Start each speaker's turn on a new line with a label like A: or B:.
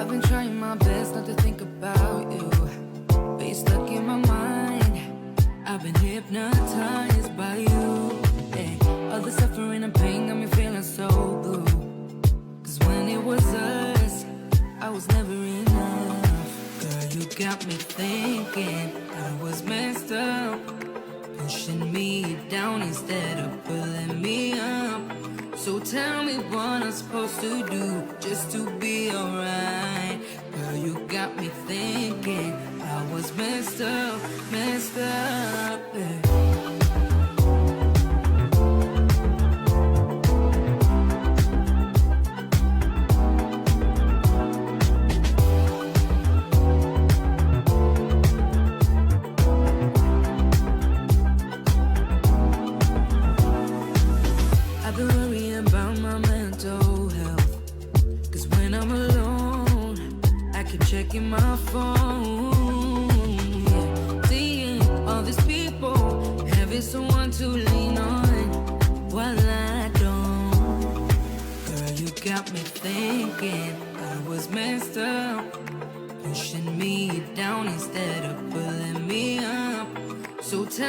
A: I've been trying my best not to think about you, but you're stuck in my mind. I've been hypnotized by you. Hey, all the suffering and pain got me feeling so blue. Cause when it was us, I was never enough. Girl, you got me thinking I was messed up, pushing me down instead of pulling me up. So tell me what I'm supposed to do just to be alright. Girl, you got me thinking I was messed up, yeah. I've been worrying about my mental health. Cause when I'm alone, I keep checking my phone, yeah. Seeing all these people, having someone to lean on while I don't. Girl, you got me thinking I was messed up, pushing me down instead of pulling me up. So tell